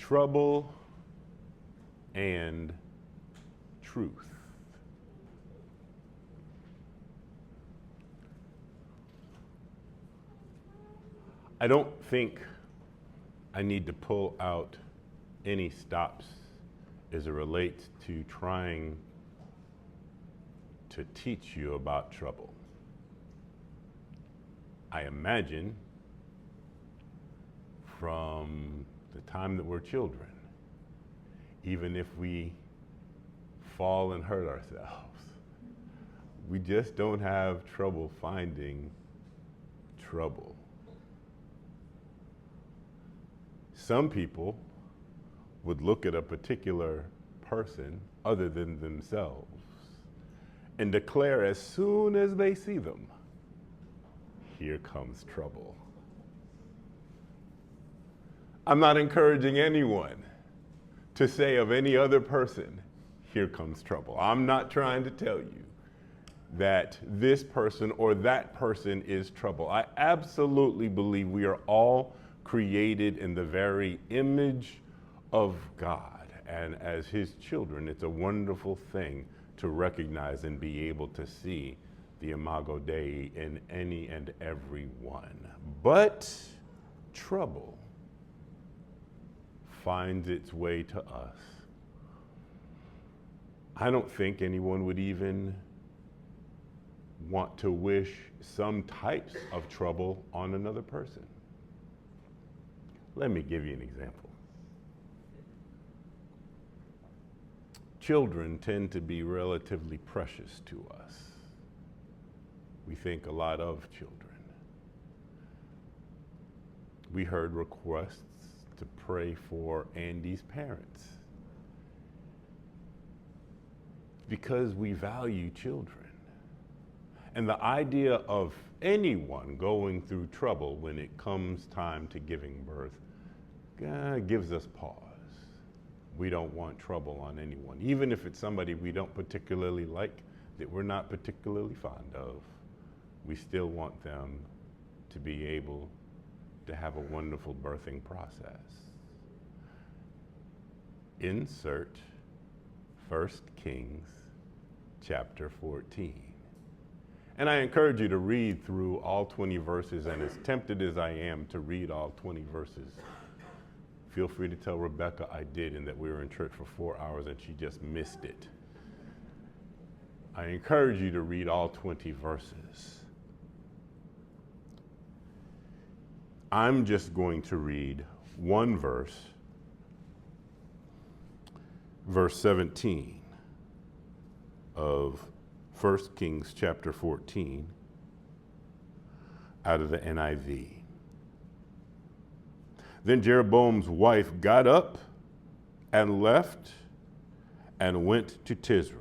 Trouble and truth. I don't think I need to pull out any stops as it relates to trying to teach you about trouble. I imagine from the time that we're children, even if we fall and hurt ourselves, we just don't have trouble finding trouble. Some people would look at a particular person other than themselves and declare as soon as they see them, here comes trouble. I'm not encouraging anyone to say of any other person, here comes trouble. I'm not trying to tell you that this person or that person is trouble. I absolutely believe we are all created in the very image of God. And as his children, it's a wonderful thing to recognize and be able to see the Imago Dei in any and every one. But trouble finds its way to us. I don't think anyone would even want to wish some types of trouble on another person. Let me give you an example. Children tend to be relatively precious to us. We think a lot of children. We heard requests to pray for Andy's parents because we value children. And the idea of anyone going through trouble when it comes time to giving birth gives us pause. We don't want trouble on anyone, even if it's somebody we don't particularly like, that we're not particularly fond of. We still want them to be able to have a wonderful birthing process. Insert 1 Kings chapter 14. And I encourage you to read through all 20 verses, and as tempted as I am to read all 20 verses, feel free to tell Rebecca I did and that we were in church for 4 hours and she just missed it. I encourage you to read all 20 verses. I'm just going to read one verse, verse 17 of 1 Kings chapter 14 out of the NIV. Then Jeroboam's wife got up and left and went to Tisra.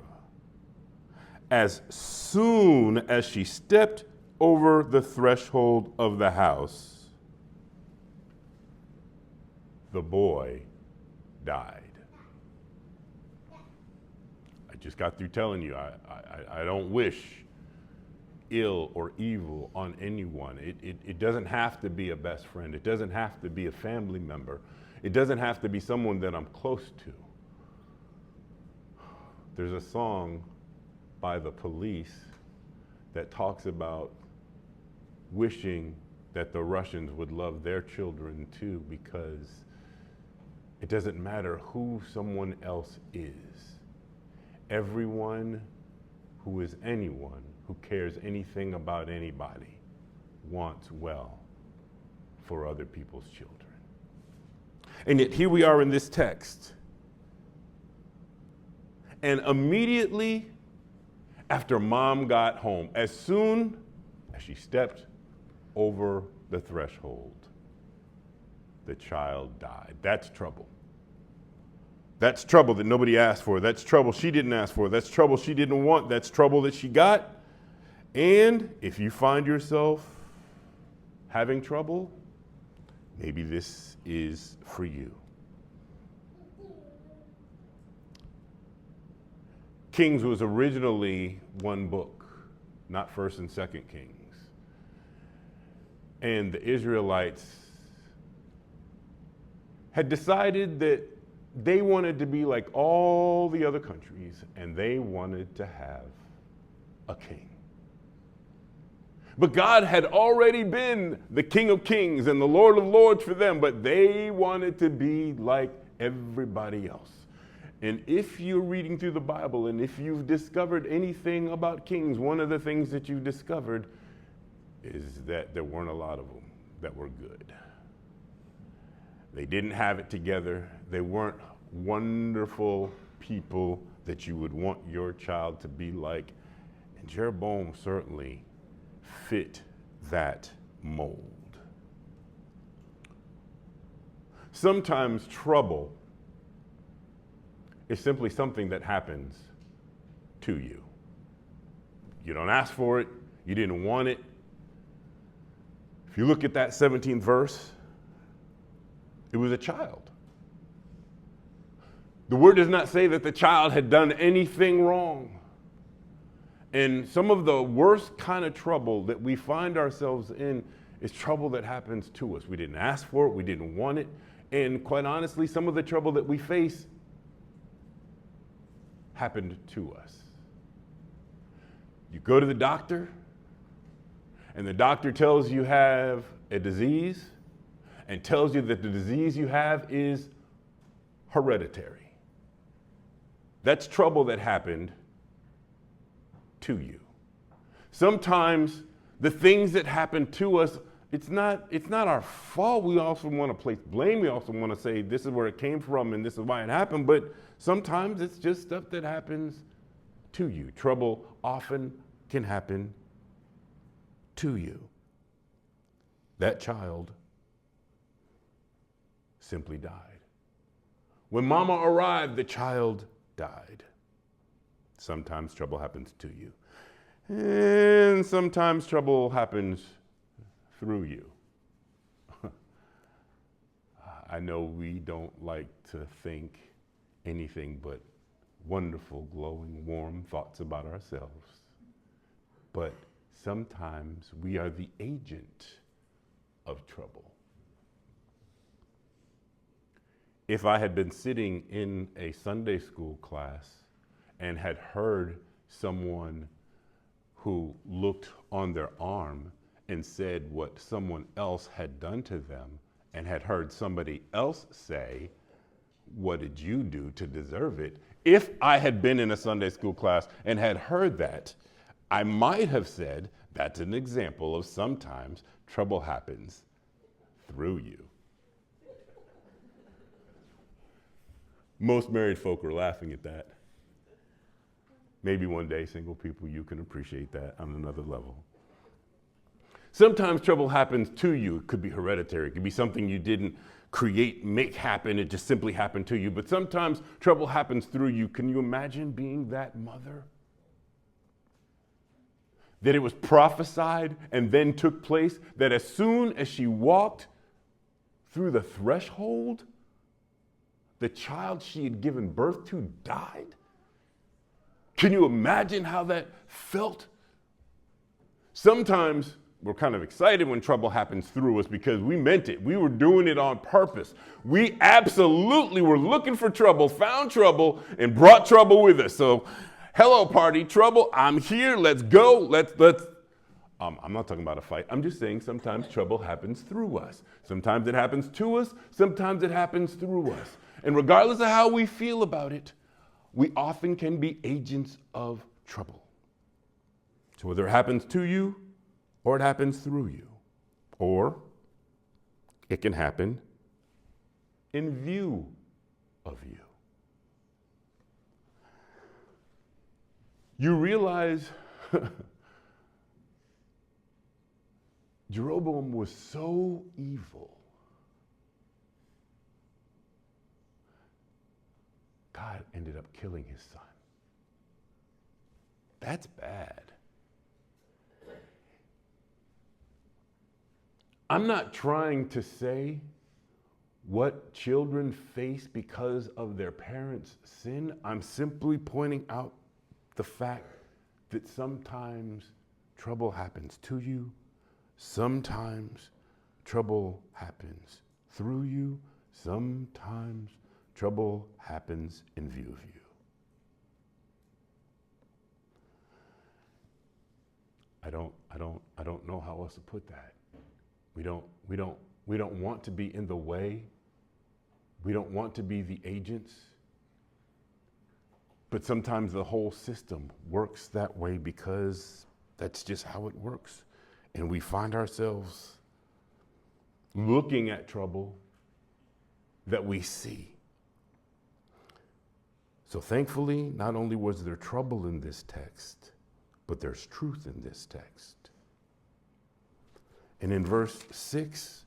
As soon as she stepped over the threshold of the house, the boy died. I just got through telling you, I don't wish ill or evil on anyone. It doesn't have to be a best friend. It doesn't have to be a family member. It doesn't have to be someone that I'm close to. There's a song by The Police that talks about wishing that the Russians would love their children too, because it doesn't matter who someone else is. Everyone who is anyone who cares anything about anybody wants well for other people's children. And yet here we are in this text. And immediately after mom got home, as soon as she stepped over the threshold, the child died. That's trouble. That's trouble that nobody asked for. That's trouble she didn't ask for. That's trouble she didn't want. That's trouble that she got. And if you find yourself having trouble, maybe this is for you. Kings was originally one book, not 1st and 2nd Kings. And the Israelites had decided that they wanted to be like all the other countries, and they wanted to have a king. But God had already been the King of Kings and the Lord of Lords for them, but they wanted to be like everybody else. And if you're reading through the Bible and if you've discovered anything about kings, one of the things that you've discovered is that there weren't a lot of them that were good. They didn't have it together. They weren't wonderful people that you would want your child to be like. And Jeroboam certainly fit that mold. Sometimes trouble is simply something that happens to you. You don't ask for it. You didn't want it. If you look at that 17th verse, it was a child. The word does not say that the child had done anything wrong. And some of the worst kind of trouble that we find ourselves in is trouble that happens to us. We didn't ask for it, we didn't want it. And quite honestly, some of the trouble that we face happened to us. You go to the doctor, and the doctor tells you have a disease and tells you that the disease you have is hereditary. That's trouble that happened to you. Sometimes the things that happen to us, it's not our fault. We also want to place blame. We also want to say this is where it came from and this is why it happened. But sometimes it's just stuff that happens to you. Trouble often can happen to you. That child simply died. When mama arrived, the child died. Sometimes trouble happens to you. And sometimes trouble happens through you. I know we don't like to think anything but wonderful, glowing, warm thoughts about ourselves. But sometimes we are the agent of trouble. If I had been sitting in a Sunday school class and had heard someone who looked on their arm and said what someone else had done to them, and had heard somebody else say, "What did you do to deserve it?" If I had been in a Sunday school class and had heard that, I might have said, that's an example of sometimes trouble happens through you. Most married folk are laughing at that. Maybe one day, single people, you can appreciate that on another level. Sometimes trouble happens to you. It could be hereditary. It could be something you didn't create, make happen. It just simply happened to you. But sometimes trouble happens through you. Can you imagine being that mother? That it was prophesied and then took place, that as soon as she walked through the threshold, the child she had given birth to died? Can you imagine how that felt? Sometimes we're kind of excited when trouble happens through us because we meant it. We were doing it on purpose. We absolutely were looking for trouble, found trouble, and brought trouble with us. So, hello, party, trouble. I'm here. Let's go. Let's. I'm not talking about a fight. I'm just saying sometimes trouble happens through us. Sometimes it happens to us. Sometimes it happens through us. And regardless of how we feel about it, we often can be agents of trouble. So whether it happens to you or it happens through you, or it can happen in view of you. You realize Jeroboam was so evil. God ended up killing his son. That's bad. I'm not trying to say what children face because of their parents' sin. I'm simply pointing out the fact that sometimes trouble happens to you, sometimes trouble happens through you, Sometimes trouble happens in view of you. I don't know how else to put that. We don't want to be in the way. We don't want to be the agents. But sometimes the whole system works that way because that's just how it works. And we find ourselves looking at trouble that we see. So thankfully, not only was there trouble in this text, but there's truth in this text. And in verse 6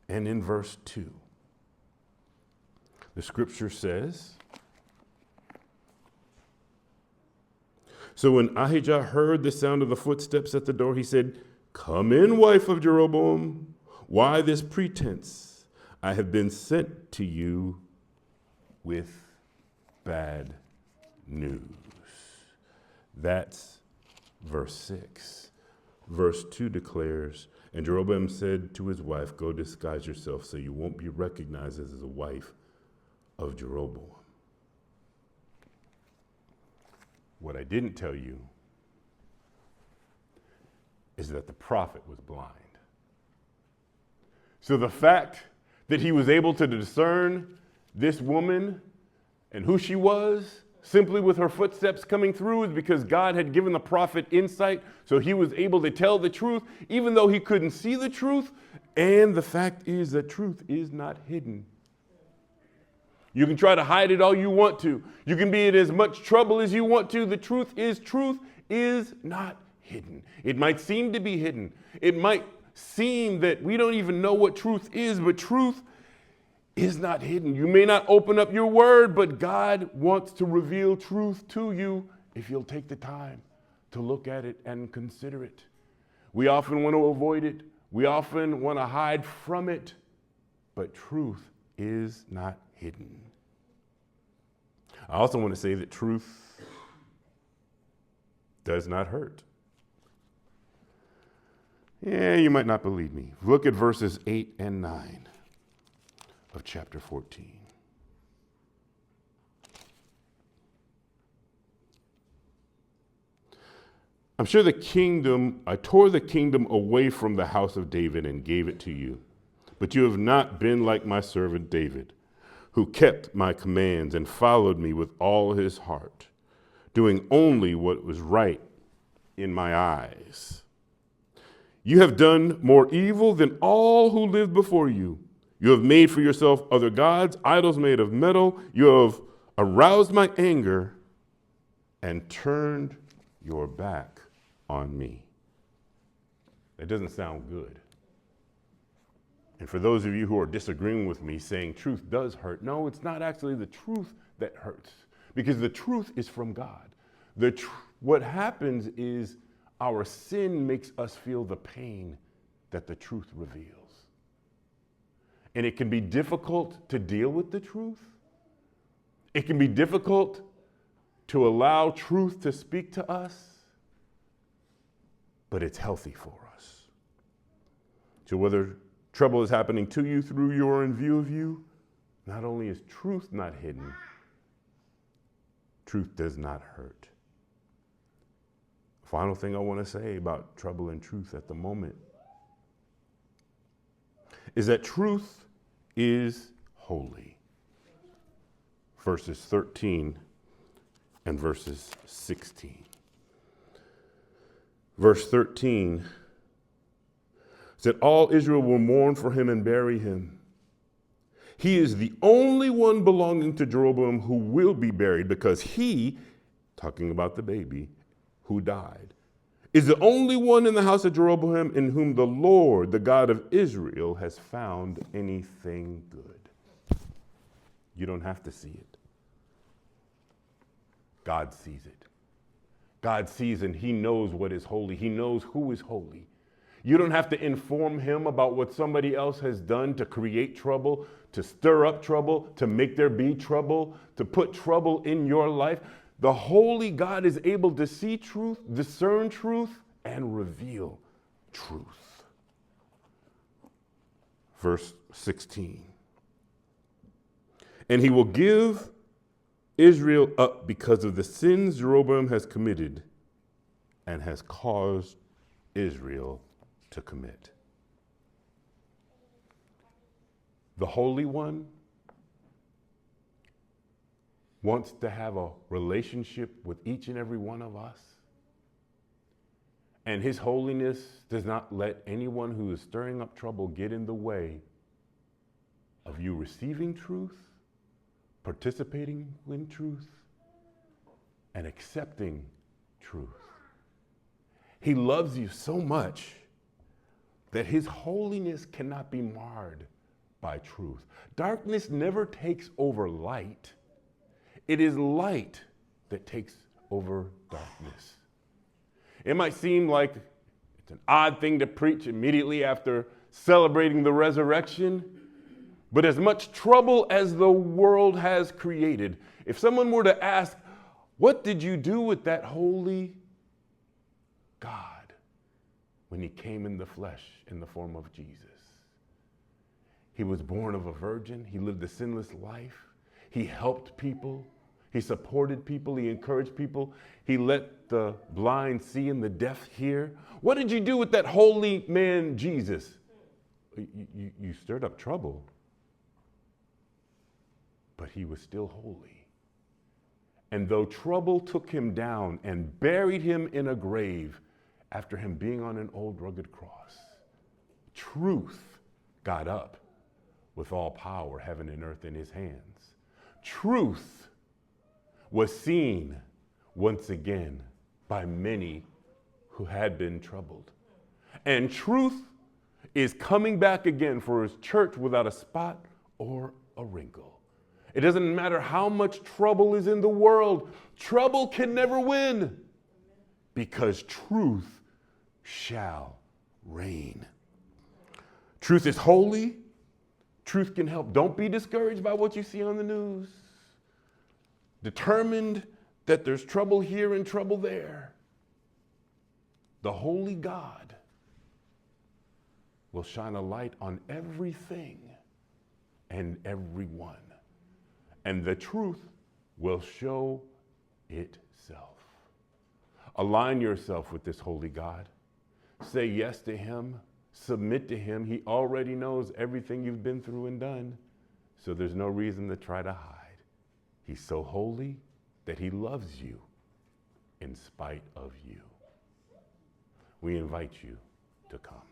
and in verse 2, the scripture says, so when Ahijah heard the sound of the footsteps at the door, he said, "Come in, wife of Jeroboam. Why this pretense? I have been sent to you with bad news." That's verse 6. Verse 2 declares, and Jeroboam said to his wife, "Go disguise yourself so you won't be recognized as a wife of Jeroboam." What I didn't tell you is that the prophet was blind. So the fact that he was able to discern this woman and who she was simply with her footsteps coming through is because God had given the prophet insight, so he was able to tell the truth even though he couldn't see the truth. And the fact is that truth is not hidden. You can try to hide it all you want to. You can be in as much trouble as you want to. The truth is not hidden. It might seem to be hidden. It might seem that we don't even know what truth is, but truth is not hidden. You may not open up your word, but God wants to reveal truth to you if you'll take the time to look at it and consider it. We often want to avoid it. We often want to hide from it, but truth is not hidden. I also want to say that truth does not hurt. Yeah, you might not believe me. Look at verses 8 and 9 of chapter 14. I'm sure I tore the kingdom away from the house of David and gave it to you. But you have not been like my servant David, who kept my commands and followed me with all his heart, doing only what was right in my eyes. You have done more evil than all who lived before you. You have made for yourself other gods, idols made of metal. You have aroused my anger and turned your back on me. That doesn't sound good. And for those of you who are disagreeing with me, saying truth does hurt, no, it's not actually the truth that hurts, because the truth is from God. What happens is our sin makes us feel the pain that the truth reveals. And it can be difficult to deal with the truth. It can be difficult to allow truth to speak to us, but it's healthy for us. So whether trouble is happening to you, through you, or in view of you, not only is truth not hidden, truth does not hurt. Final thing I want to say about trouble and truth at the moment is that truth is holy. Verses 13 and verses 16. Verse 13 said, all Israel will mourn for him and bury him. He is the only one belonging to Jeroboam who will be buried, because he, talking about the baby who died, is the only one in the house of Jeroboam in whom the Lord, the God of Israel, has found anything good. You don't have to see it. God sees it. God sees, and he knows what is holy. He knows who is holy. You don't have to inform him about what somebody else has done to create trouble, to stir up trouble, to make there be trouble, to put trouble in your life. The holy God is able to see truth, discern truth, and reveal truth. verse 16. And he will give Israel up because of the sins Jeroboam has committed and has caused Israel to commit. The Holy One wants to have a relationship with each and every one of us. And his holiness does not let anyone who is stirring up trouble get in the way of you receiving truth, participating in truth, and accepting truth. He loves you so much that his holiness cannot be marred by truth. Darkness never takes over light. It is light that takes over darkness. It might seem like it's an odd thing to preach immediately after celebrating the resurrection, but as much trouble as the world has created, if someone were to ask, what did you do with that holy God when he came in the flesh in the form of Jesus? He was born of a virgin. He lived a sinless life. He helped people. He supported people. He encouraged people. He let the blind see and the deaf hear. What did you do with that holy man, Jesus? You stirred up trouble, but he was still holy. And though trouble took him down and buried him in a grave after him being on an old rugged cross, truth got up with all power, heaven and earth in his hands. Truth was seen once again by many who had been troubled. And truth is coming back again for his church without a spot or a wrinkle. It doesn't matter how much trouble is in the world, trouble can never win because truth shall reign. Truth is holy. Truth can help. Don't be discouraged by what you see on the news. Determined that there's trouble here and trouble there. The holy God will shine a light on everything and everyone. And the truth will show itself. Align yourself with this holy God. Say yes to him. Submit to him. He already knows everything you've been through and done. So there's no reason to try to hide. He's so holy that he loves you in spite of you. We invite you to come.